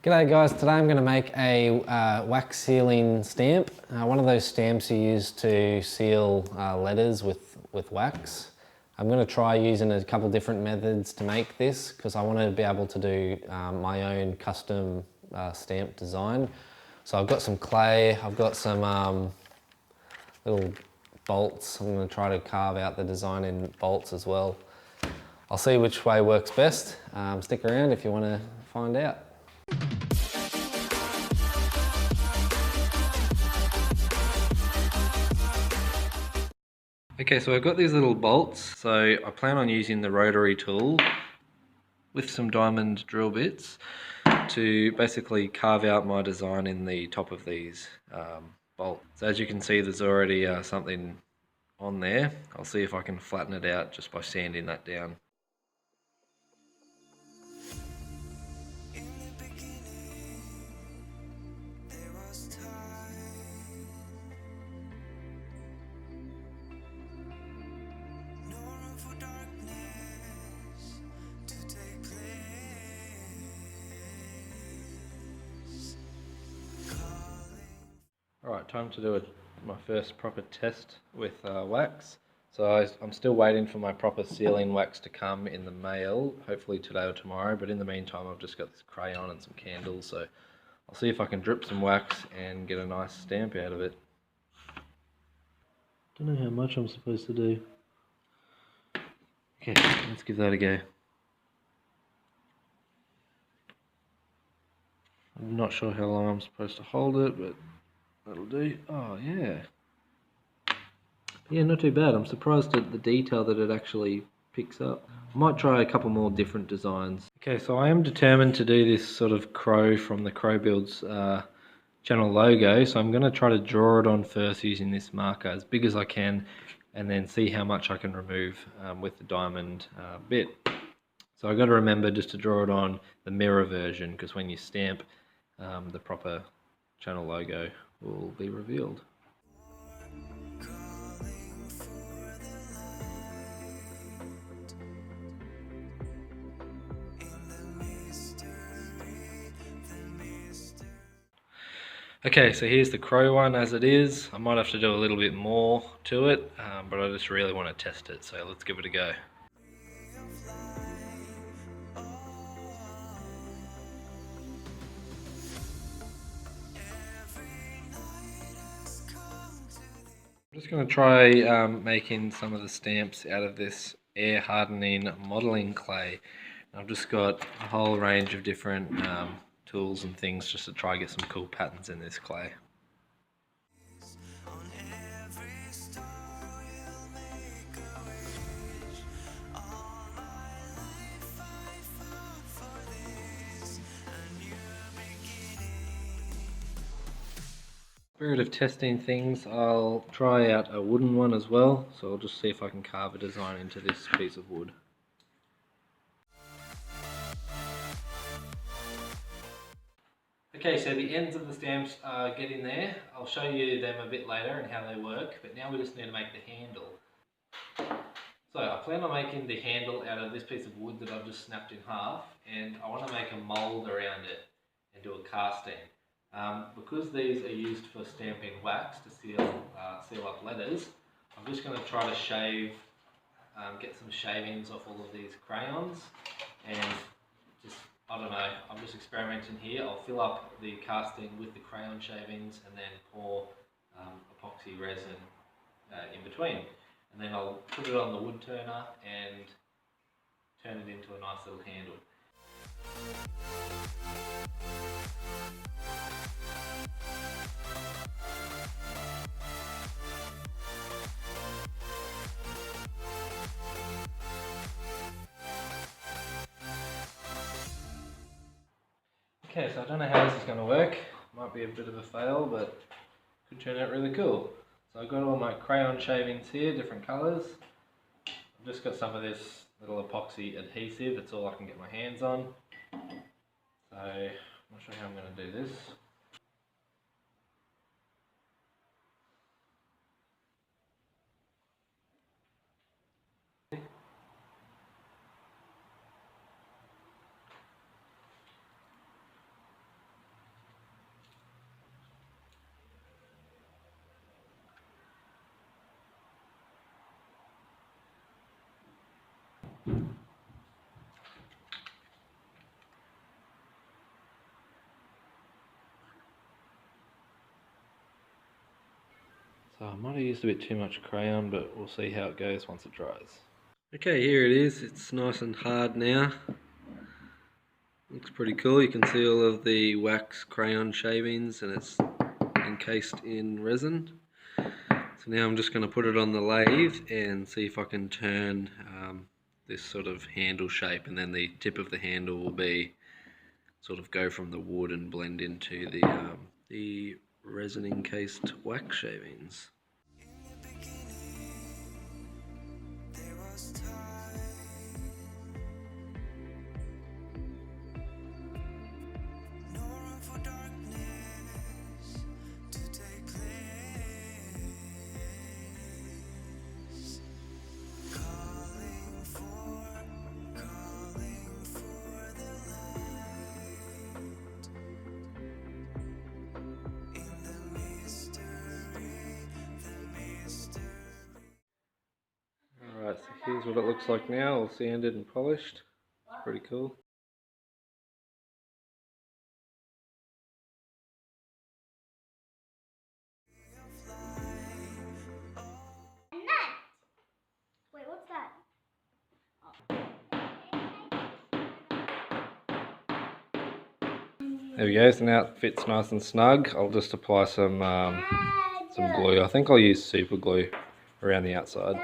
G'day guys, today I'm going to make a wax sealing stamp. One of those stamps you use to seal letters with wax. I'm going to try using a couple different methods to make this because I want to be able to do my own custom stamp design. So I've got some clay, I've got some little bolts. I'm going to try to carve out the design in bolts as well. I'll see which way works best. Stick around if you want to find out. Okay, so I've got these little bolts, so I plan on using the rotary tool with some diamond drill bits to basically carve out my design in the top of these bolts. So as you can see, there's already something on there. I'll see if I can flatten it out just by sanding that down. Alright, time to do my first proper test with wax. So I'm still waiting for my proper sealing wax to come in the mail, hopefully today or tomorrow, but in the meantime I've just got this crayon and some candles, so I'll see if I can drip some wax and get a nice stamp out of it. Don't know how much I'm supposed to do. Okay, let's give that a go. I'm not sure how long I'm supposed to hold it, but that'll do. Oh yeah. Yeah, not too bad. I'm surprised at the detail that it actually picks up. I might try a couple more different designs. Okay, so I am determined to do this sort of crow from the Crow Builds channel logo, so I'm going to try to draw it on first using this marker as big as I can and then see how much I can remove with the diamond bit. So I've got to remember just to draw it on the mirror version, because when you stamp, the proper channel logo will be revealed. Okay, so here's the crow one as it is. I might have to do a little bit more to it, but I just really want to test it, so let's give it a go. I'm just going to try making some of the stamps out of this air hardening modelling clay. I've just got a whole range of different tools and things just to try and get some cool patterns in this clay. Spirit of testing things, I'll try out a wooden one as well, so I'll just see if I can carve a design into this piece of wood. Okay, so the ends of the stamps are getting there. I'll show you them a bit later and how they work, but now we just need to make the handle. So I plan on making the handle out of this piece of wood that I've just snapped in half, and I want to make a mould around it and do a casting. Because these are used for stamping wax to seal up letters, I'm just going to try to shave, get some shavings off all of these crayons, and just, I don't know, I'm just experimenting here. I'll fill up the casting with the crayon shavings and then pour epoxy resin in between. And then I'll put it on the wood turner and turn it into a nice little handle. Okay, so I don't know how this is going to work. Might be a bit of a fail, but could turn out really cool. So I've got all my crayon shavings here, different colours. I've just got some of this little epoxy adhesive, that's all I can get my hands on. So I'm not sure how I'm going to do this. So I might have used a bit too much crayon, but we'll see how it goes once it dries. Okay, here it is. It's nice and hard now. Looks pretty cool. You can see all of the wax crayon shavings and it's encased in resin. So now I'm just going to put it on the lathe and see if I can turn this sort of handle shape, and then the tip of the handle will be sort of go from the wood and blend into the resin encased wax shavings. Alright, so here's what it looks like now, all sanded and polished. It's pretty cool. Wait, what's that? There we go, so now it fits nice and snug. I'll just apply some glue. I think I'll use super glue around the outside.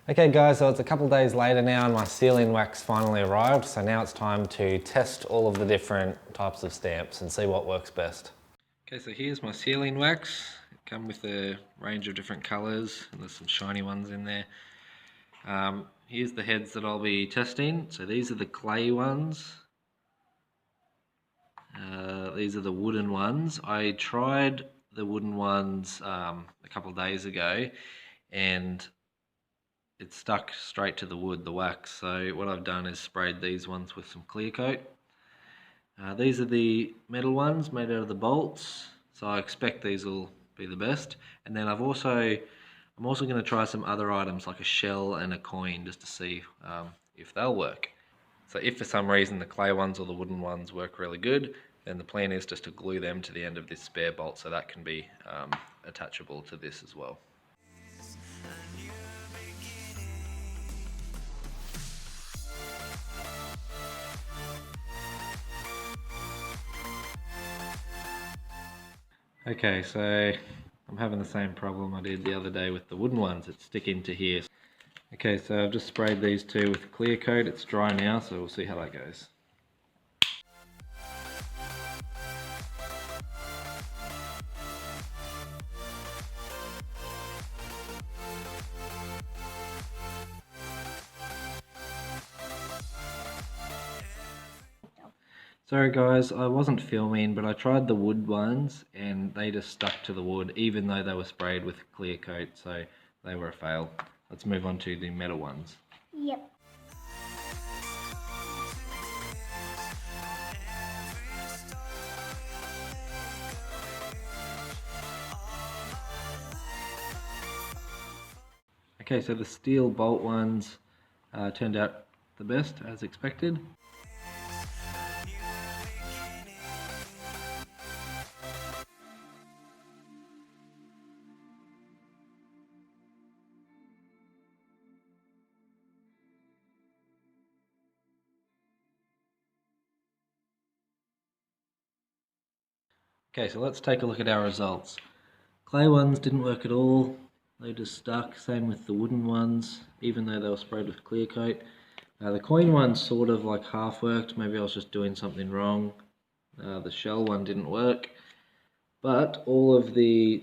Okay guys, so it's a couple days later now and my sealing wax finally arrived, so now it's time to test all of the different types of stamps and see what works best. Okay, so here's my sealing wax. It comes with a range of different colours and there's some shiny ones in there. Here's the heads that I'll be testing. So these are the clay ones. These are the wooden ones. I tried the wooden ones a couple of days ago and it stuck straight to the wood, the wax. So what I've done is sprayed these ones with some clear coat. These are the metal ones made out of the bolts. So I expect these will be the best. And then I'm also going to try some other items like a shell and a coin just to see if they'll work. So if for some reason the clay ones or the wooden ones work really good, then the plan is just to glue them to the end of this spare bolt so that can be attachable to this as well. Okay, so I'm having the same problem I did the other day with the wooden ones that stick into here. Okay, so I've just sprayed these two with clear coat. It's dry now, so we'll see how that goes. Sorry guys, I wasn't filming, but I tried the wood ones and they just stuck to the wood even though they were sprayed with clear coat, so they were a fail. Let's move on to the metal ones. Yep. Okay, so the steel bolt ones turned out the best as expected. Okay, so let's take a look at our results. Clay ones didn't work at all. They just stuck. Same with the wooden ones, even though they were sprayed with clear coat. The coin one sort of like half worked. Maybe I was just doing something wrong. The shell one didn't work. But all of the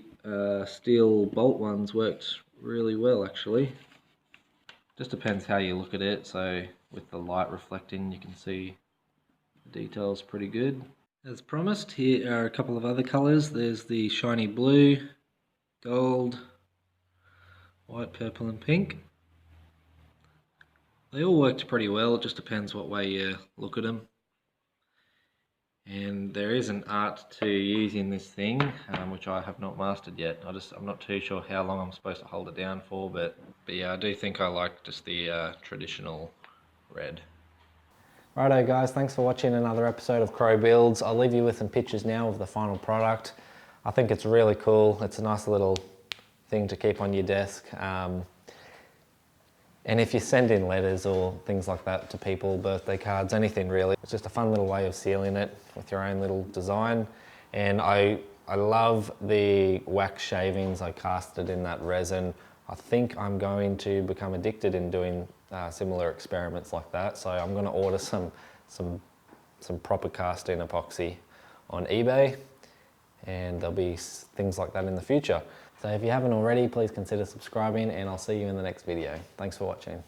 steel bolt ones worked really well actually. Just depends how you look at it. So with the light reflecting, you can see the details pretty good. As promised, here are a couple of other colours. There's the shiny blue, gold, white, purple and pink. They all worked pretty well, it just depends what way you look at them. And there is an art to using this thing, which I have not mastered yet. I'm not too sure how long I'm supposed to hold it down for, but yeah, I do think I like just the traditional red. Righto guys, thanks for watching another episode of Crow Builds. I'll leave you with some pictures now of the final product. I think it's really cool. It's a nice little thing to keep on your desk. And if you send in letters or things like that to people, birthday cards, anything really, it's just a fun little way of sealing it with your own little design. And I love the wax shavings. I casted in that resin. I think I'm going to become addicted in doing similar experiments like that. So I'm going to order some proper casting epoxy on eBay, and there'll be things like that in the future. So if you haven't already, please consider subscribing, and I'll see you in the next video. Thanks for watching.